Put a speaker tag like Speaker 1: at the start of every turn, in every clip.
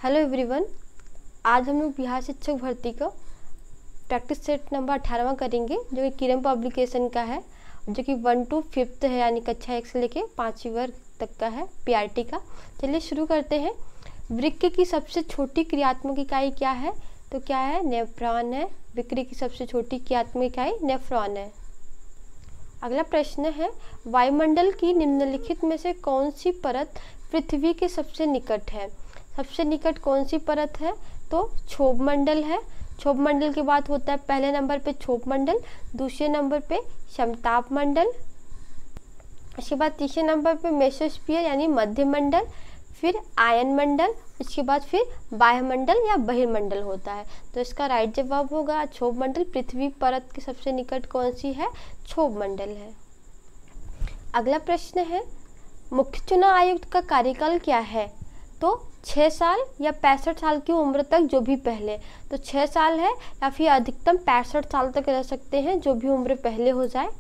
Speaker 1: Hello everyone, आज हम लोग बिहार शिक्षक भर्ती का प्रैक्टिस सेट नंबर 18वां करेंगे, जो कि किरण पब्लिकेशन का है, जो कि 1 to 5th है, यानी कक्षा 1 से लेके 5वीं वर्ग तक का है, पीआरटी का। चलिए शुरू करते हैं। वृक्क की सबसे छोटी क्रियात्मक इकाई क्या है? तो क्या है? नेफ्रॉन है। वृक्क की सबसे छोटी क्रियात्मक इकाई नेफ्रॉन है। अगला प्रश्न है, वायुमंडल की निम्नलिखित में से कौन सी परत पृथ्वी के सबसे निकट है? सबसे निकट कौन सी परत है? तो क्षोभ मंडल है। क्षोभ मंडल के बाद होता है पहले नंबर पे क्षोभ मंडल, दूसरे नंबर पे समताप मंडल, इसके बाद तीसरे नंबर पे मेसोस्फीयर यानी मध्य मंडल, फिर आयन मंडल, इसके बाद फिर वायुमंडल या बहिर्मंडल होता है। तो इसका राइट जवाब होगा क्षोभ मंडल। पृथ्वी परत के सबसे निकट कौन सी है? क्षोभ मंडल है। अगला प्रश्न है, मुख्य चुनाव आयुक्त का कार्यकाल क्या है? तो 6 साल या 65 साल की उम्र तक, जो भी पहले। तो 6 साल है या फिर अधिकतम 65 साल तक रह सकते हैं, जो भी उम्र पहले हो जाए।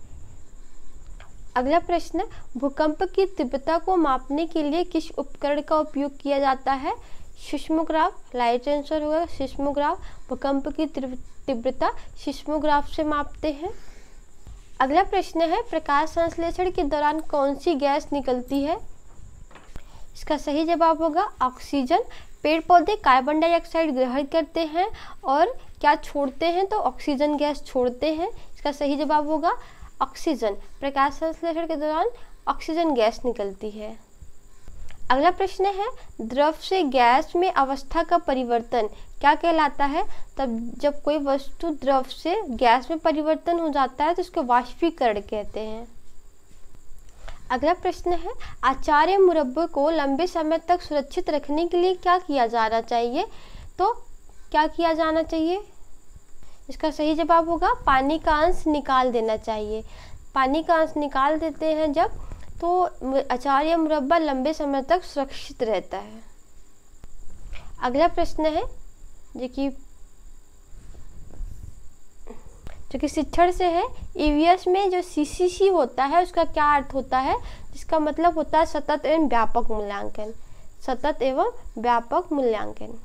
Speaker 1: अगला प्रश्न, भूकंप की तीव्रता को मापने के लिए किस उपकरण का उपयोग किया जाता है? सिस्मोग्राफ, राइट आंसर होगा सिस्मोग्राफ। भूकंप की तीव्रता सिस्मोग्राफ से मापते हैं। अगला प्रश्न है, प्रकाश संश्लेषण के दौरान कौन सी गैस निकलती है? इसका सही जवाब होगा ऑक्सीजन। पेड़ पौधे कार्बन डाइऑक्साइड ग्रहण करते हैं और क्या छोड़ते हैं? तो ऑक्सीजन गैस छोड़ते हैं। इसका सही जवाब होगा ऑक्सीजन। प्रकाश संश्लेषण के दौरान ऑक्सीजन गैस निकलती है। अगला प्रश्न है, द्रव से गैस में अवस्था का परिवर्तन क्या कहलाता है? तब जब कोई वस्तु द्रव से गैस में परिवर्तन हो जाता है तो उसको वाष्पीकरण कहते हैं। अगला प्रश्न है, अचार्य मुरब्बे को लंबे समय तक सुरक्षित रखने के लिए क्या किया जाना चाहिए? तो क्या किया जाना चाहिए? इसका सही जवाब होगा पानी का अंश निकाल देना चाहिए। पानी का अंश निकाल देते हैं जब, तो अचार्य मुरब्बा लंबे समय तक सुरक्षित रहता है। अगला प्रश्न है, जो कि शिक्षण से है, ईवीएस में जो सीसीसी होता है उसका क्या अर्थ होता है? जिसका मतलब होता है सतत एवं व्यापक मूल्यांकन। सतत एवं व्यापक मूल्यांकन।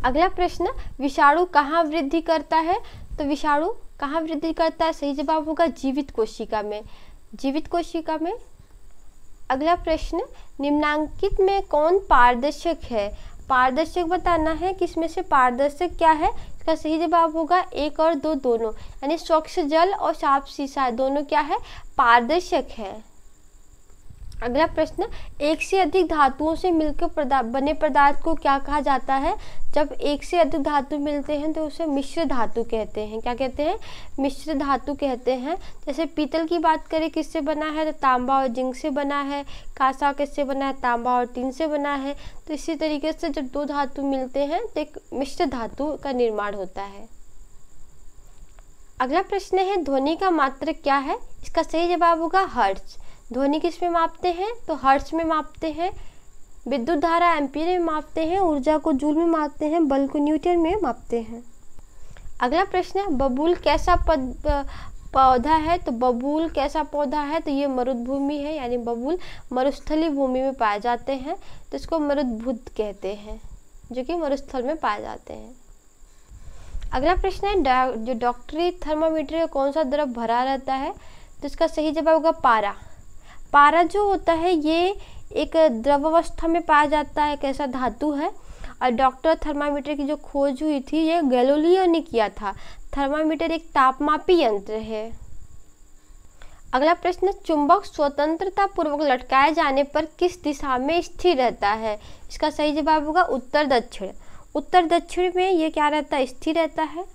Speaker 1: अगला प्रश्न, विषाणु कहाँ वृद्धि करता है? तो विषाणु कहाँ वृद्धि करता है? सही जवाब होगा जीवित कोशिका में। जीवित कोशिका में। अगला प्रश्न, निम्नांकित में कौन पारदर्शक है? पारदर्शक बताना है कि इसमें से पारदर्शक क्या है। इसका सही जवाब होगा 1 और 2 दोनों, यानी स्वच्छ जल और साफ शीशा दोनों क्या है? पारदर्शक है। अगला प्रश्न, एक से अधिक धातुओं से मिलकर बने पदार्थ को क्या कहा जाता है? जब एक से अधिक धातु मिलते हैं तो उसे मिश्र धातु कहते हैं। क्या कहते हैं? मिश्र धातु कहते हैं। जैसे पीतल की बात करें, किससे बना है? तो तांबा और जिंक से बना है। कांसा किससे बना है? तांबा और टीन से बना है। तो इसी तरीके से जब 2 धातु मिलते हैं तो एक मिश्र धातु का निर्माण होता है। अगला प्रश्न है, ध्वनि का मात्रक क्या है? इसका सही जवाब होगा हर्ट्ज। ध्वनि किस में मापते हैं? तो हर्ट्ज में मापते हैं। विद्युत धारा एम्पीयर में मापते हैं। ऊर्जा को जूल में मापते हैं। बल को न्यूटन में मापते हैं। अगला प्रश्न है, बबूल कैसा पौधा है? तो बबूल कैसा पौधा है? तो ये मरुभूमि है, यानी बबूल मरुस्थलीय भूमि में पाए जाते हैं, तो इसको मरुद्भुत कहते हैं, जो कि मरुस्थल में पाए जाते हैं। अगला प्रश्न है, जो डॉक्टरी थर्मामीटर में कौन सा द्रव भरा रहता है? तो इसका सही जवाब होगा पारा। पारा जो होता है ये एक द्रव अवस्था में पाया जाता है, कैसा धातु है। और डॉक्टर थर्मामीटर की जो खोज हुई थी ये गैलीलियो ने किया था। थर्मामीटर एक तापमापी यंत्र है। अगला प्रश्न, चुंबक स्वतंत्रता पूर्वक लटकाए जाने पर किस दिशा में स्थिर रहता है? इसका सही जवाब होगा उत्तर दक्षिण। उत्तर दक्षिण में ये क्या रहता है? स्थिर रहता है।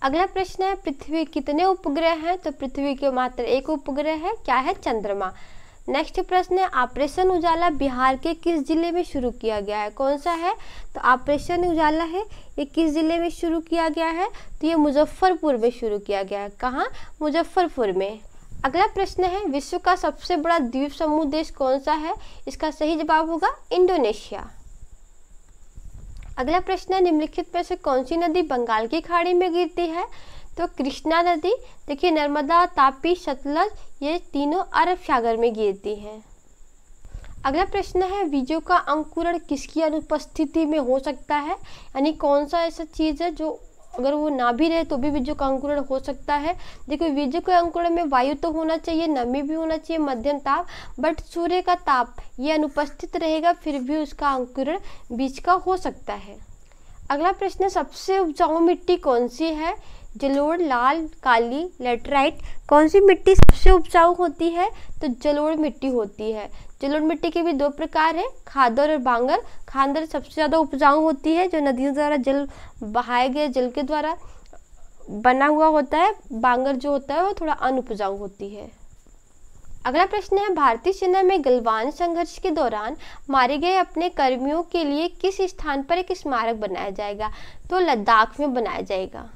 Speaker 1: अगला प्रश्न है, पृथ्वी कितने उपग्रह हैं? तो पृथ्वी के मात्र 1 उपग्रह है, क्या है? चंद्रमा। नेक्स्ट प्रश्न है, ऑपरेशन उजाला बिहार के किस जिले में शुरू किया गया है? कौन सा है? तो ऑपरेशन उजाला है, ये किस जिले में शुरू किया गया है? तो ये मुजफ्फरपुर में शुरू किया गया है। कहाँ? मुजफ्फरपुर में। अगला प्रश्न है, विश्व का सबसे बड़ा द्वीप समूह देश कौन सा है? इसका सही जवाब होगा इंडोनेशिया। अगला प्रश्न है, निम्नलिखित में से कौन सी नदी बंगाल की खाड़ी में गिरती है? तो कृष्णा नदी। देखिए, नर्मदा, तापी, सतलज ये तीनों अरब सागर में गिरती हैं। अगला प्रश्न है बीजों का अंकुरण किसकी अनुपस्थिति में हो सकता है, यानी कौन सा ऐसा चीज़ है जो अगर वो ना भी रहे तो भी बीजों का अंकुरण हो सकता है। देखो बीजों के अंकुरण में वायु तो होना चाहिए, नमी भी होना चाहिए, मध्यम ताप, बट सूर्य का ताप ये अनुपस्थित रहेगा, फिर भी उसका अंकुरण बीज का हो सकता है। अगला प्रश्न, सबसे उपजाऊ मिट्टी कौन सी है? जलोढ़, लाल, काली, लेटराइट। कौन सी मिट्टी सबसे उपजाऊ होती है? तो जलोढ़ मिट्टी होती है। जलोढ़ मिट्टी के भी दो प्रकार है, खादर और बांगर। खादर सबसे ज़्यादा उपजाऊ होती है, जो नदियों द्वारा जल बहाए गए जल के द्वारा बना हुआ होता है। बांगर जो होता है वो थोड़ा अनुपजाऊ होती है। अगला प्रश्न है, भारतीय सेना में गलवान संघर्ष के दौरान मारे गए अपने कर्मियों के लिए किस स्थान पर एक स्मारक बनाया जाएगा? तो लद्दाख में बनाया जाएगा।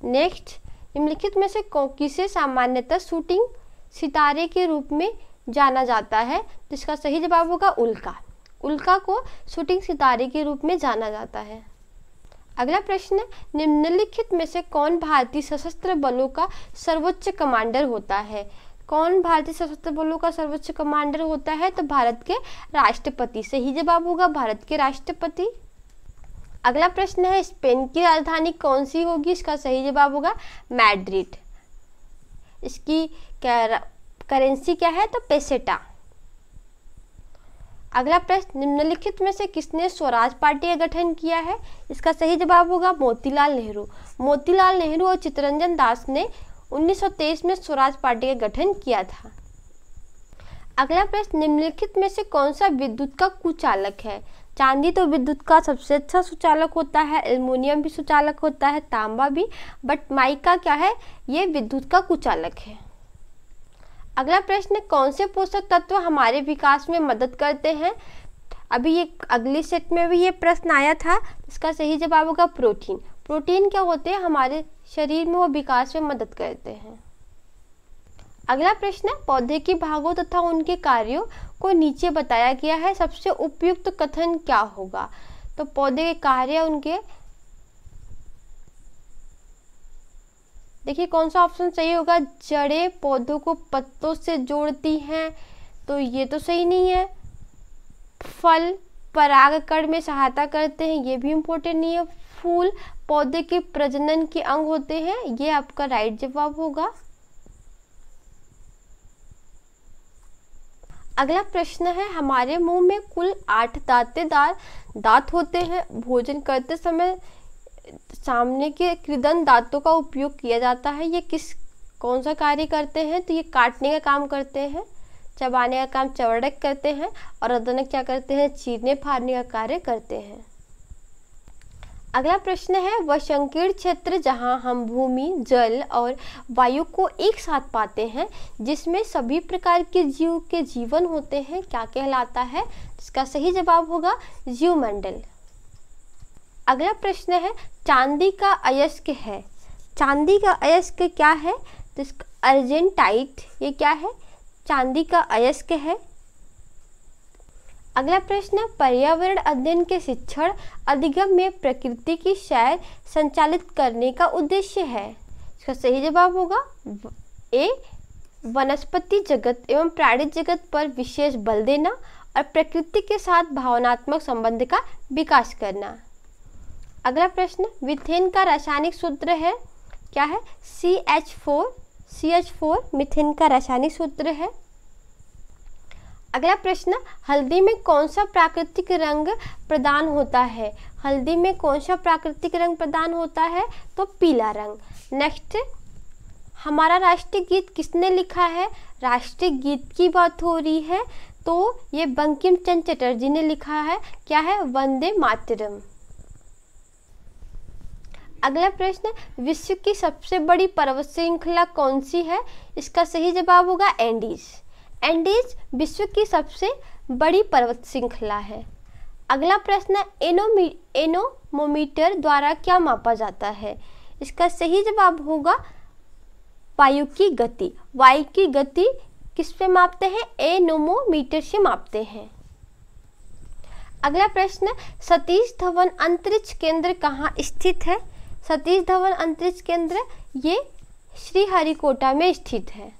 Speaker 1: नेक्स्ट, निम्नलिखित में से किसे सामान्यतः शूटिंग सितारे के रूप में जाना जाता है? जिसका सही जवाब होगा उल्का। उल्का को शूटिंग सितारे के रूप में जाना जाता है। अगला प्रश्न, निम्नलिखित में से कौन भारतीय सशस्त्र बलों का सर्वोच्च कमांडर होता है? कौन भारतीय सशस्त्र बलों का सर्वोच्च कमांडर होता है? तो भारत के राष्ट्रपति। सही जवाब होगा भारत के राष्ट्रपति। अगला प्रश्न है, स्पेन की राजधानी कौन सी होगी? इसका सही जवाब होगा मैड्रिड। इसकी करेंसी क्या है? तो पेसेटा। अगला प्रश्न, निम्नलिखित में से किसने स्वराज पार्टी का गठन किया है? इसका सही जवाब होगा मोतीलाल नेहरू। मोतीलाल नेहरू और चित्तरंजन दास ने 1923 में स्वराज पार्टी का गठन किया था। अगला प्रश्न, निम्नलिखित में से कौन सा विद्युत का कुचालक है? चांदी तो विद्युत का सबसे अच्छा सुचालक होता है, एल्युमिनियम भी सुचालक होता है, तांबा भी, बट माइका क्या है? ये विद्युत का कुचालक है। अगला प्रश्न, कौन से पोषक तत्व हमारे विकास में मदद करते हैं? अभी ये अगली सेट में भी ये प्रश्न आया था। इसका सही जवाब होगा प्रोटीन। प्रोटीन क्या होते हैं? हमारे शरीर में वो विकास में मदद करते हैं। अगला प्रश्न, पौधे के भागों तथा उनके कार्यों को नीचे बताया गया है, सबसे उपयुक्त कथन क्या होगा? तो पौधे के कार्य उनके, देखिए कौन सा ऑप्शन सही होगा? जड़ें पौधों को पत्तों से जोड़ती हैं, तो ये तो सही नहीं है। फल परागकण में सहायता करते हैं, ये भी इम्पोर्टेंट नहीं है। फूल पौधे के प्रजनन के अंग होते हैं, ये आपका राइट जवाब होगा। अगला प्रश्न है, हमारे मुंह में कुल 8 दांतेदार दांत होते हैं। भोजन करते समय सामने के कृदंत दांतों का उपयोग किया जाता है। ये कौन सा कार्य करते हैं? तो ये काटने का काम करते हैं, चबाने का काम चवड़क करते हैं, और अदनक क्या करते हैं? चीरने फाड़ने का कार्य करते हैं। अगला प्रश्न है, वह संकीर्ण क्षेत्र जहां हम भूमि, जल और वायु को एक साथ पाते हैं, जिसमें सभी प्रकार के जीव के जीवन होते हैं, क्या कहलाता है? इसका सही जवाब होगा जीवमंडल। अगला प्रश्न है, चांदी का अयस्क है। चांदी का अयस्क क्या है? तो इसका अर्जेंटाइट, ये क्या है? चांदी का अयस्क है। अगला प्रश्न, पर्यावरण अध्ययन के शिक्षण अधिगम में प्रकृति की सैर संचालित करने का उद्देश्य है। इसका सही जवाब होगा ए, वनस्पति जगत एवं प्राणी जगत पर विशेष बल देना और प्रकृति के साथ भावनात्मक संबंध का विकास करना। अगला प्रश्न, मीथेन का रासायनिक सूत्र है, क्या है? CH4 मीथेन का रासायनिक सूत्र है। अगला प्रश्न, हल्दी में कौन सा प्राकृतिक रंग प्रदान होता है? हल्दी में कौन सा प्राकृतिक रंग प्रदान होता है? तो पीला रंग। नेक्स्ट, हमारा राष्ट्रीय गीत किसने लिखा है? राष्ट्रीय गीत की बात हो रही है तो ये बंकिम चंद्र चटर्जी ने लिखा है, क्या है? वंदे मातरम। अगला प्रश्न, विश्व की सबसे बड़ी पर्वत श्रृंखला कौन सी है? इसका सही जवाब होगा एंडीज। एंडीज विश्व की सबसे बड़ी पर्वत श्रृंखला है। अगला प्रश्न, एनोमोमीटर द्वारा क्या मापा जाता है? इसका सही जवाब होगा वायु की गति। वायु की गति किस पे मापते हैं? एनोमोमीटर से मापते हैं। अगला प्रश्न, सतीश धवन अंतरिक्ष केंद्र कहाँ स्थित है? सतीश धवन अंतरिक्ष केंद्र ये श्रीहरिकोटा में स्थित है।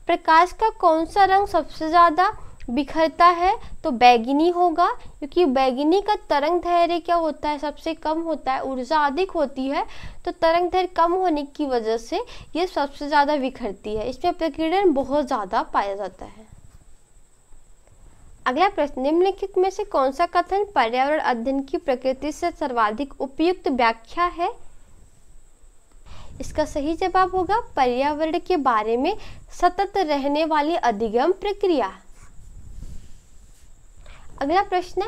Speaker 1: प्रकाश का कौन सा रंग सबसे ज़्यादा बिखरता है? तो बैगनी होगा, क्योंकि बैगनी का तरंग दैर्घ्य क्या होता है, सबसे कम होता है, ऊर्जा अधिक होती है, तो तरंग दैर्घ्य कम होने की वजह से ये सबसे ज़्यादा बिखरती है। इसमें प्रकीर्णन बहुत ज़्यादा पाया जाता है। अगला प्रश्न, निम्नलिखित में से कौन सा कथन पर्यावरण अध्ययन की प्रकृति से सर्वाधिक उपयुक्त व्याख्या है? इसका सही जवाब होगा पर्यावरण के बारे में सतत रहने वाली अधिगम प्रक्रिया। अगला प्रश्न,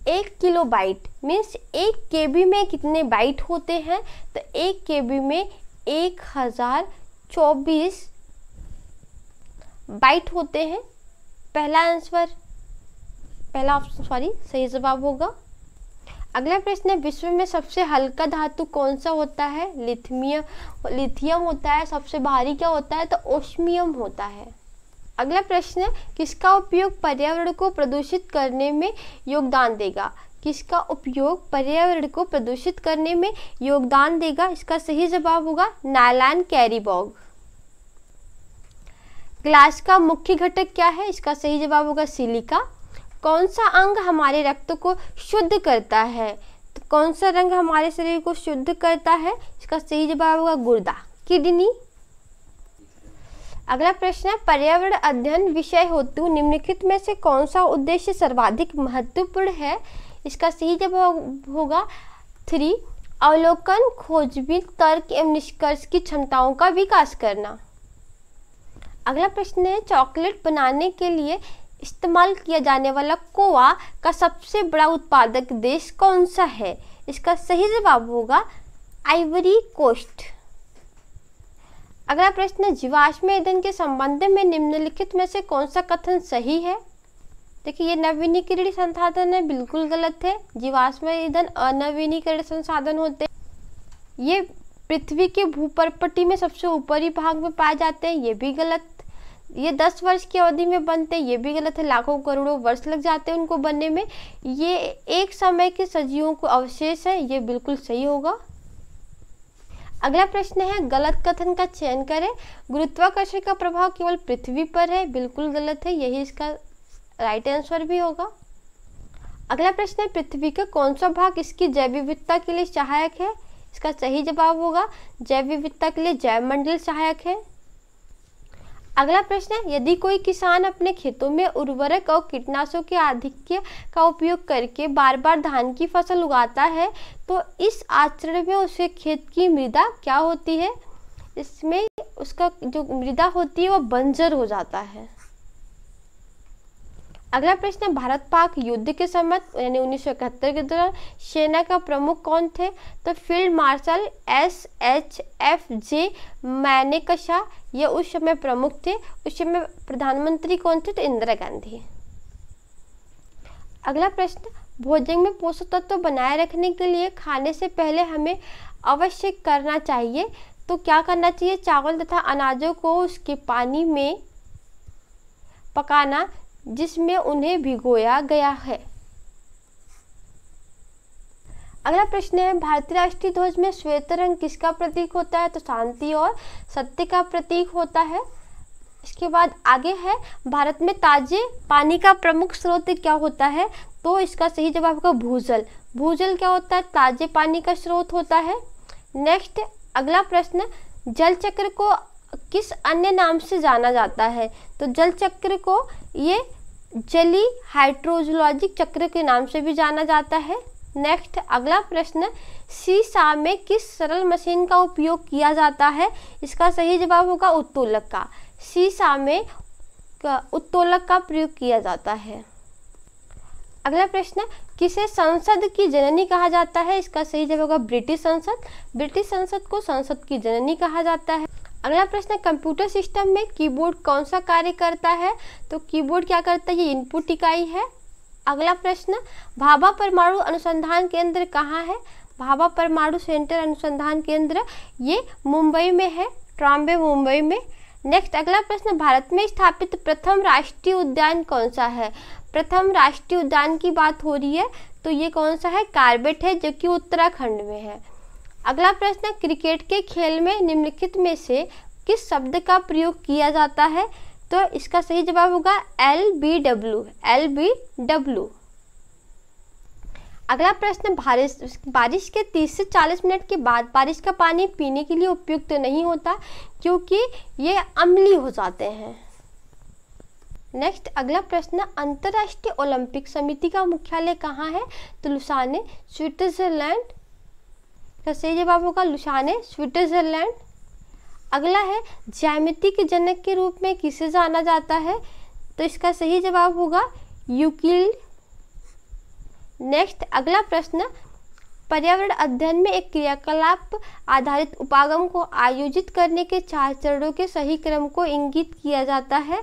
Speaker 1: 1 किलोबाइट मीन्स 1 केबी में कितने बाइट होते हैं? तो 1 केबी में 1024 बाइट होते हैं। पहला ऑप्शन सही जवाब होगा। अगला प्रश्न है, विश्व में सबसे हल्का धातु कौन सा होता है? लिथियम होता है। सबसे भारी क्या होता है? तो ओस्मियम होता है। अगला प्रश्न है, किसका उपयोग पर्यावरण को प्रदूषित करने में योगदान देगा? किसका उपयोग पर्यावरण को प्रदूषित करने में योगदान देगा? इसका सही जवाब होगा नायलॉन कैरी बैग। ग्लास का मुख्य घटक क्या है? इसका सही जवाब होगा सिलिका। कौन सा अंग हमारे रक्त को शुद्ध करता है? तो कौन सा रंग हमारे शरीर को शुद्ध करता है? इसका सही जवाब होगा गुर्दा, किडनी। अगला प्रश्न है, पर्यावरण अध्ययन विषय हेतु निम्नलिखित में से कौन सा उद्देश्य सर्वाधिक महत्वपूर्ण है? इसका सही जवाब होगा 3, अवलोकन, खोजबीन, तर्क एवं निष्कर्ष की क्षमताओं का विकास करना। अगला प्रश्न है, चॉकलेट बनाने के लिए इस्तेमाल किया जाने वाला कोआ का सबसे बड़ा उत्पादक देश कौन सा है? इसका सही जवाब होगा आइवरी कोस्ट। अगला प्रश्न है, जीवाश्म ईंधन के संबंध में निम्नलिखित में से कौन सा कथन सही है? देखिए, ये नवीनीकरणीय संसाधन है, बिल्कुल गलत है। जीवाश्म ईंधन अनवीनीकरणीय संसाधन होते हैं। ये पृथ्वी के भूपर्पटी में सबसे ऊपरी भाग में पाए जाते हैं, ये भी गलत। ये 10 वर्ष की अवधि में बनते हैं, ये भी गलत है। लाखों करोड़ों वर्ष लग जाते हैं उनको बनने में। ये एक समय के सजीवों को अवशेष है, ये बिल्कुल सही होगा। अगला प्रश्न है, गलत कथन का चयन करें। गुरुत्वाकर्षण का प्रभाव केवल पृथ्वी पर है, बिल्कुल गलत है, यही इसका राइट आंसर भी होगा। अगला प्रश्न है, पृथ्वी का कौन सा भाग इसकी जैव विविधता के लिए सहायक है? इसका सही जवाब होगा जैव विविधता के लिए जैव मंडल सहायक है। अगला प्रश्न है, यदि कोई किसान अपने खेतों में उर्वरक और कीटनाशकों के आधिक्य का उपयोग करके बार बार धान की फसल उगाता है, तो इस आचरण में उसके खेत की मृदा क्या होती है? इसमें उसका जो मृदा होती है वो बंजर हो जाता है। अगला प्रश्न है, भारत पाक युद्ध के समय यानी 1971 के दौरान सेना का प्रमुख कौन थे? तो फील्ड मार्शल SHFJ मानेकशॉ ये उस समय प्रमुख थे। उस समय प्रधानमंत्री कौन थे? तो इंदिरा गांधी। अगला प्रश्न, भोजन में पोषक तत्व बनाए रखने के लिए खाने से पहले हमें अवश्य करना चाहिए, तो क्या करना चाहिए? चावल तथा अनाजों को उसके पानी में पकाना जिसमें उन्हें भिगोया गया है। अगला प्रश्न है, भारतीय राष्ट्रीय ध्वज में श्वेत रंग किसका प्रतीक होता है? तो शांति और सत्य का प्रतीक होता है। इसके बाद आगे है, भारत में ताजे पानी का प्रमुख स्रोत क्या होता है? तो इसका सही जवाब होगा भूजल। भूजल क्या होता है? ताजे पानी का स्रोत होता है। नेक्स्ट अगला प्रश्न, जल चक्र को किस अन्य नाम से जाना जाता है? तो जल चक्र को ये जली हाइड्रोजोलॉजिक चक्र के नाम से भी जाना जाता है। नेक्स्ट अगला प्रश्न, सीसा में किस सरल मशीन का उपयोग किया जाता है? इसका सही जवाब होगा उत्तोलक का। सीसा में उत्तोलक का प्रयोग किया जाता है। अगला प्रश्न, किसे संसद की जननी कहा जाता है? इसका सही जवाब होगा ब्रिटिश संसद। ब्रिटिश संसद को संसद की जननी कहा जाता है। अगला प्रश्न, कंप्यूटर सिस्टम में कीबोर्ड कौन सा कार्य करता है? तो कीबोर्ड क्या करता है? ये इनपुट इकाई है। अगला प्रश्न, भाभा परमाणु अनुसंधान केंद्र कहाँ है? भाभा परमाणु सेंटर अनुसंधान केंद्र ये मुंबई में है, ट्राम्बे मुंबई में। नेक्स्ट अगला प्रश्न, भारत में स्थापित प्रथम राष्ट्रीय उद्यान कौन सा है? प्रथम राष्ट्रीय उद्यान की बात हो रही है, तो ये कौन सा है? कार्बेट है, जो कि उत्तराखंड में है। अगला प्रश्न, क्रिकेट के खेल में निम्नलिखित में से किस शब्द का प्रयोग किया जाता है? तो इसका सही जवाब होगा LBW। अगला प्रश्न, बारिश के 30 से 40 मिनट के बाद बारिश का पानी पीने के लिए उपयुक्त नहीं होता क्योंकि ये अम्लीय हो जाते हैं। नेक्स्ट अगला प्रश्न, अंतर्राष्ट्रीय ओलंपिक समिति का मुख्यालय कहाँ है? तो लुसाने, स्विट्जरलैंड का सही जवाब होगा लुसाने, स्विट्जरलैंड। अगला है, ज्यामिति के जनक के रूप में किसे जाना जाता है? तो इसका सही जवाब होगा यूक्लिड। नेक्स्ट अगला प्रश्न, पर्यावरण अध्ययन में एक क्रियाकलाप आधारित उपागम को आयोजित करने के 4 चरणों के सही क्रम को इंगित किया जाता है।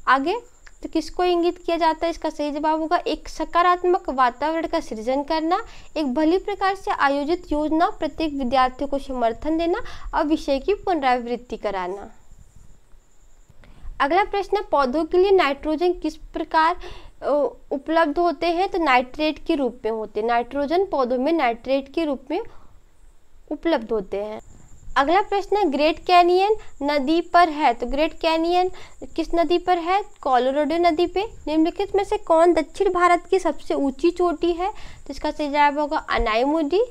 Speaker 1: आगे तो किसको इंगित किया जाता है? इसका सही जवाब होगा एक सकारात्मक वातावरण का सृजन करना, एक भली प्रकार से आयोजित योजना, प्रत्येक विद्यार्थियों को समर्थन देना और विषय की पुनरावृत्ति कराना। अगला प्रश्न, पौधों के लिए नाइट्रोजन किस प्रकार उपलब्ध होते हैं? तो नाइट्रेट के रूप में होते हैं। नाइट्रोजन पौधों में नाइट्रेट के रूप में उपलब्ध होते हैं। अगला प्रश्न, ग्रेट कैनियन नदी पर है, तो ग्रेट कैनियन किस नदी पर है? कोलोराडो नदी पे। निम्नलिखित में से कौन दक्षिण भारत की सबसे ऊंची चोटी है? तो इसका सही जवाब होगा अनाईमुडी।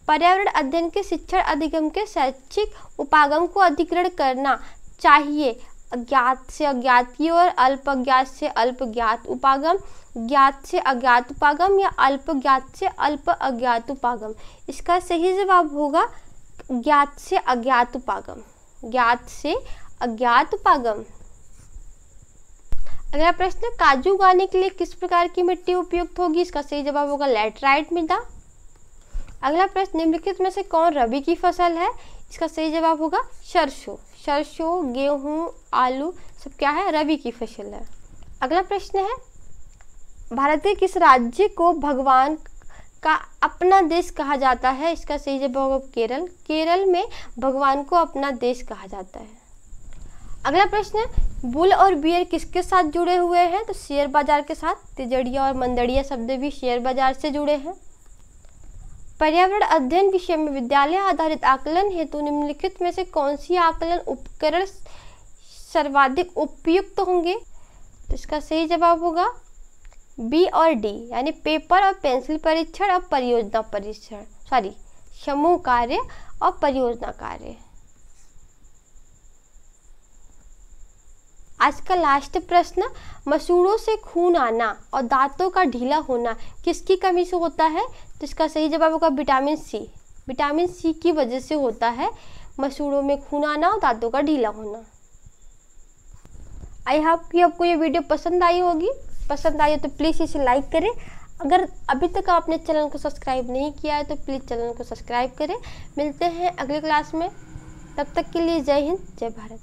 Speaker 1: पर्यावरण अध्ययन के शिक्षण अधिगम के शैक्षिक उपागम को अधिग्रहण करना चाहिए। अज्ञात से अज्ञात की ओर, अल्प अज्ञात से अल्प ज्ञात उपागम, ज्ञात से अज्ञात उपागम या अल्प ज्ञात से अल्प अज्ञात उपागम। इसका सही जवाब होगा ज्ञात से अज्ञात उपागम, ज्ञात से अज्ञात उपागम। अगला प्रश्न, काजू उगाने के लिए किस प्रकार की मिट्टी उपयुक्त होगी? इसका सही जवाब होगा लैटराइट मृदा। अगला प्रश्न, निम्नलिखित में से कौन रबी की फसल है? इसका सही जवाब होगा सरसों। सरसों, गेहूं, आलू सब क्या है? रबी की फसल है। अगला प्रश्न है, भारत के किस राज्य को भगवान का अपना देश कहा जाता है? इसका सही जवाब होगा केरल। केरल में भगवान को अपना देश कहा जाता है। अगला प्रश्न, बुल और बियर किसके साथ जुड़े हुए हैं? तो शेयर बाजार के साथ। तिजड़िया और मंदड़िया शब्द भी शेयर बाजार से जुड़े हैं। पर्यावरण अध्ययन विषय में विद्यालय आधारित आकलन हेतु निम्नलिखित में से कौन सी आकलन उपकरण सर्वाधिक उपयुक्त होंगे? तो इसका सही जवाब होगा बी और डी, यानी पेपर और पेंसिल परीक्षण और परियोजना परीक्षण, समूह कार्य और परियोजना कार्य। आज का लास्ट प्रश्न, मसूड़ों से खून आना और दांतों का ढीला होना किसकी कमी से होता है? तो इसका सही जवाब होगा विटामिन सी। विटामिन सी की वजह से होता है मसूड़ों में खून आना और दांतों का ढीला होना। आई होप कि आपको ये वीडियो पसंद आई होगी। पसंद आई हो तो प्लीज़ इसे लाइक करें। अगर अभी तक आपने चैनल को सब्सक्राइब नहीं किया है तो प्लीज़ चैनल को सब्सक्राइब करें। मिलते हैं अगले क्लास में, तब तक के लिए जय हिंद, जय भारत।